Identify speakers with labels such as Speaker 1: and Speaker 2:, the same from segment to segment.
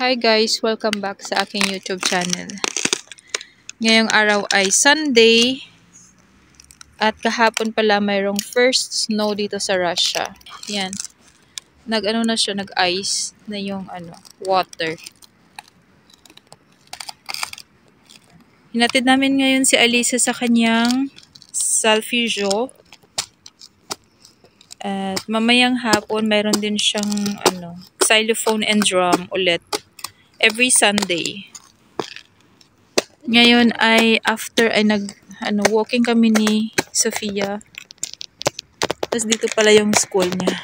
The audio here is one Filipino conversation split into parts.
Speaker 1: Hi guys! Welcome back sa aking YouTube channel. Ngayong araw ay Sunday at kahapon pala mayroong first snow dito sa Russia. Yan. Nag-ano na siya, nag-ice na yung water. Hinatid namin ngayon si Alisa sa kanyang solfeggio. At mamayang hapon mayroon din siyang xylophone and drum ulit. Every Sunday. Ngayon ay after ay walking kami ni Sofia. Tapos dito pala yung school niya.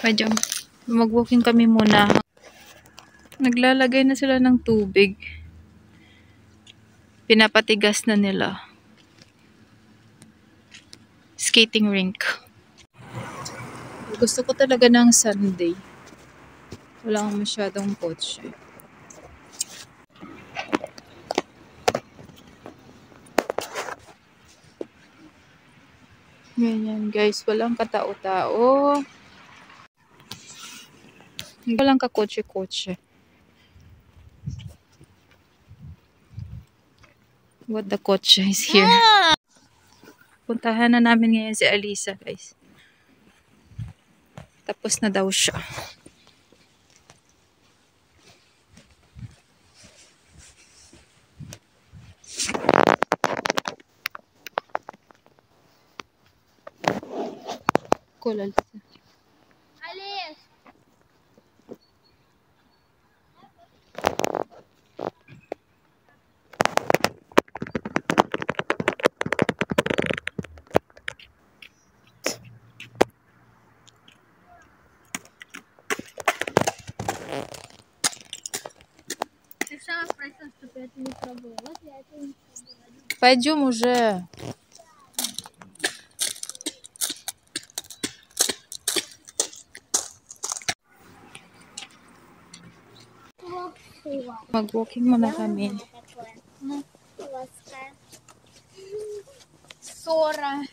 Speaker 1: Medyo mag-walking kami muna. Naglalagay na sila ng tubig. Pinapatigas na nila. Skating rink. Gusto ko talaga ng Sunday. Wala akong masyadong kotse. Ganyan guys, walang katao-tao. Walang kakotse-kotse. What the kotse is here. Puntahan na namin ngayon si Alisa guys. Tapos na daw siya. Cool, Alisa. Alis! Пойдем уже. Mag-walking muna kami. Сора.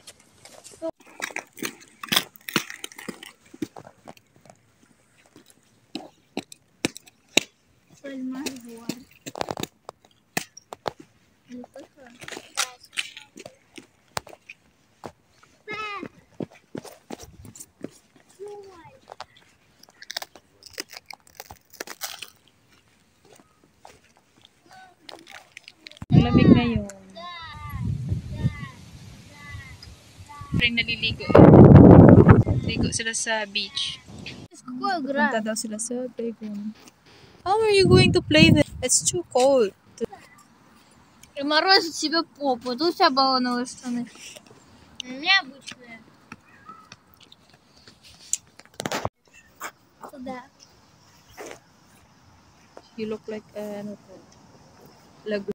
Speaker 1: Ang lamig na yun. Parang naliligo. Ligo sila sa beach. Punta daw sila sa playground. How are you going to play this? It's too cold.
Speaker 2: Морозит себе попу. Тут у тебя баллоновые штаны. У меня обычные. Куда?
Speaker 1: You look like lagoon.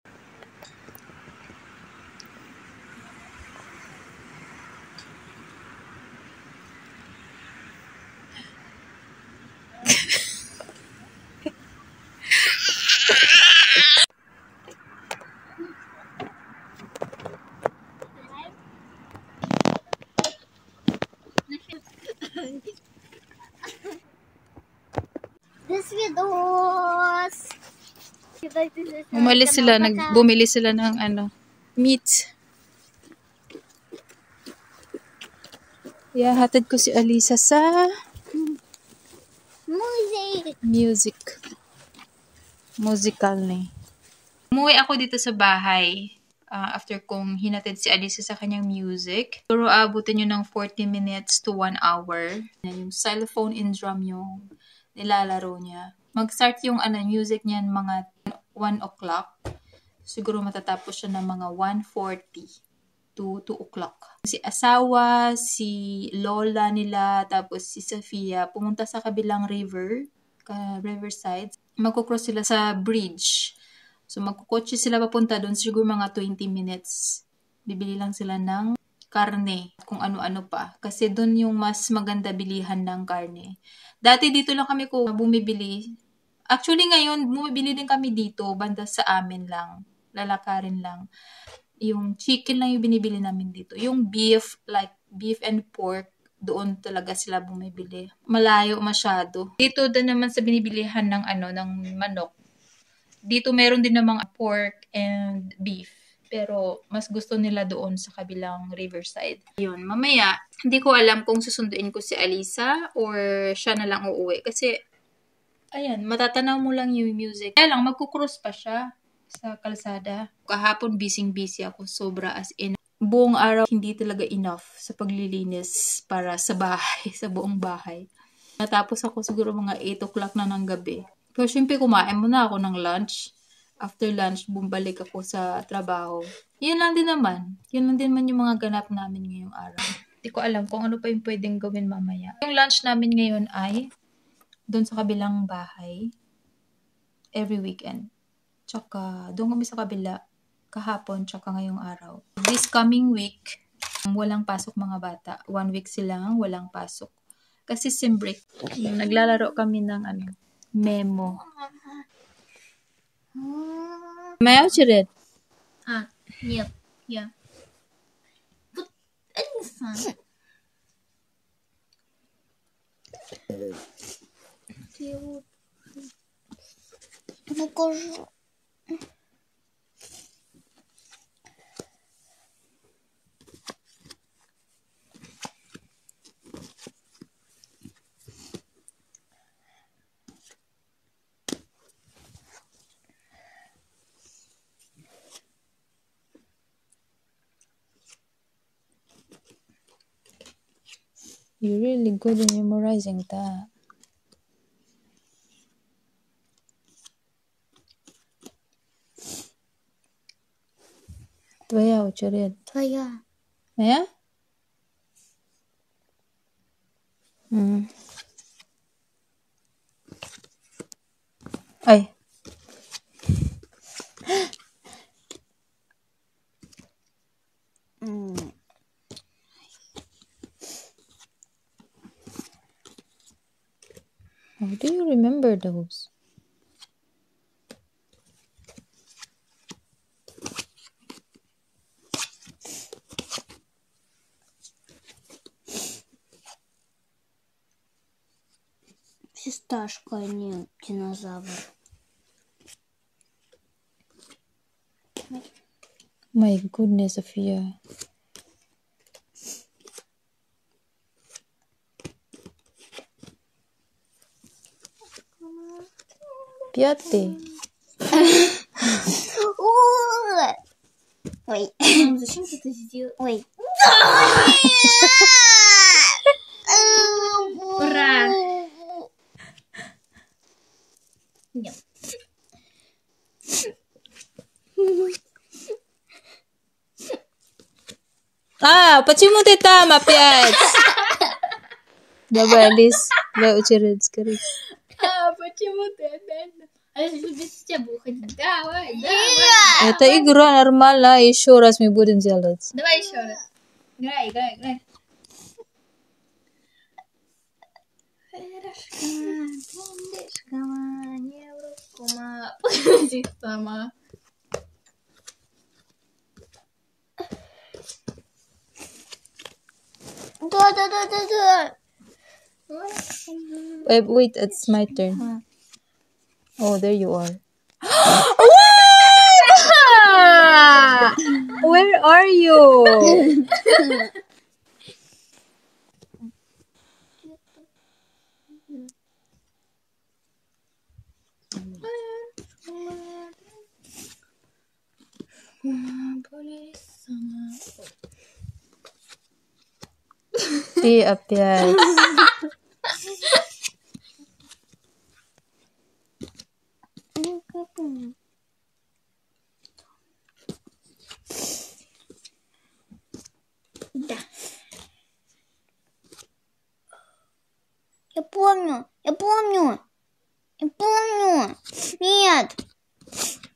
Speaker 1: Umalis sila, bumili sila ng meat. Hatid ko si Alisa sa musical ni. Umuwi ako dito sa bahay after kong hinatid si Alisa sa kanyang music. Pero abutin nyo ng 40 minutes to 1 hour. Yung xylophone and drum yung nilalaro niya. Mag-start yung music niyan mga 1 o'clock. Siguro matatapos siya ng mga 1:40 to 2 o'clock. Si asawa, si lola nila, tapos si Sofia, pumunta sa kabilang riverside. Magkocross sila sa bridge. So magkukotse sila papunta doon, siguro mga 20 minutes. Bibili lang sila ng karne, kung ano-ano pa. Kasi doon yung mas maganda bilihan ng karne. Dati dito lang kami bumibili Actually, ngayon, bumibili din kami dito, banda sa amin lang. Lalakarin lang. Yung chicken lang yung binibili namin dito. Yung beef, like beef and pork, doon talaga sila bumibili. Malayo masyado. Dito din naman sa binibilihan ng ng manok. Dito meron din namang pork and beef. Pero mas gusto nila doon sa kabilang riverside. Yun, mamaya, hindi ko alam kung susunduin ko si Alisa or siya na lang uuwi. Kasi, ayan, matatanaw mo lang yung music. Kaya lang, magkukross pa siya sa kalsada. Kahapon, busy ako. Sobra as in. Buong araw, hindi talaga enough sa paglilinis para sa bahay, sa buong bahay. Natapos ako siguro mga 8 o'clock na ng gabi. Pero syempre, kumain muna ako ng lunch. After lunch, bumalik ako sa trabaho. Yun lang din naman. Yun lang din man yung mga ganap namin ngayong araw. Hindi ko alam kung ano pa yung pwedeng gawin mamaya. Yung lunch namin ngayon ay doon sa kabilang bahay. Every weekend. Tsaka doon kami sa kabila. Kahapon, tsaka ngayong araw. This coming week, walang pasok mga bata. 1 week silang walang pasok. Kasi sim break. Naglalaro kami ng memo. May очередь?
Speaker 2: Нет, я. Вот, Алиса. Покажу.
Speaker 1: You're really good in memorizing that. Твоя очередь.
Speaker 2: Твоя.
Speaker 1: Моя? Ай. How do you remember those?
Speaker 2: Фисташка, а не динозавр.
Speaker 1: My goodness, Sophia. Пятый.
Speaker 2: Ой. Зачем ты это сделал? Ой. Ура! Нет.
Speaker 1: Почему ты там опять? Давай, Алис, давай очередь, скорее.
Speaker 2: Почему ты опять? А если без тебя буду ходить? Давай.
Speaker 1: Это игра нормальная, еще раз мы будем делать.
Speaker 2: Давай еще раз. Играй. Погоди сама. Да.
Speaker 1: Wait, it's my turn. Oh, there you are. Where are you? Ты опять.
Speaker 2: Да. Я помню. Нет.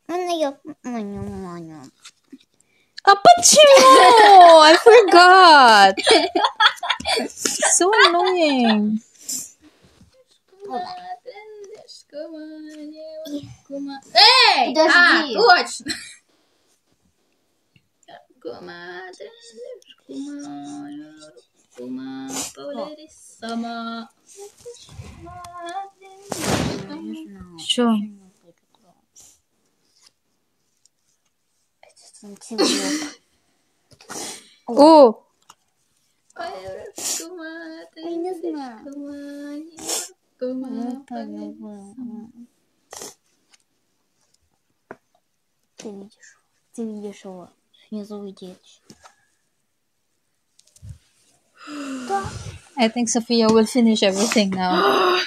Speaker 2: Маня.
Speaker 1: А почему? I forgot. So annoying. Кума. Эй!
Speaker 2: Подожди.
Speaker 1: Точно! Кума, Кума, Паулери сама. Що? О!
Speaker 2: Я не знаю. Ты видишь его. Снизу идет.
Speaker 1: I think Sophia will finish everything now.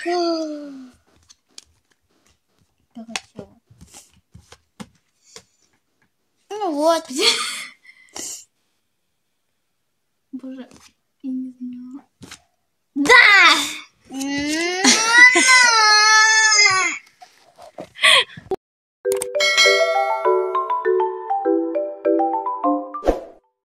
Speaker 2: Ну вот. Боже, я не знаю.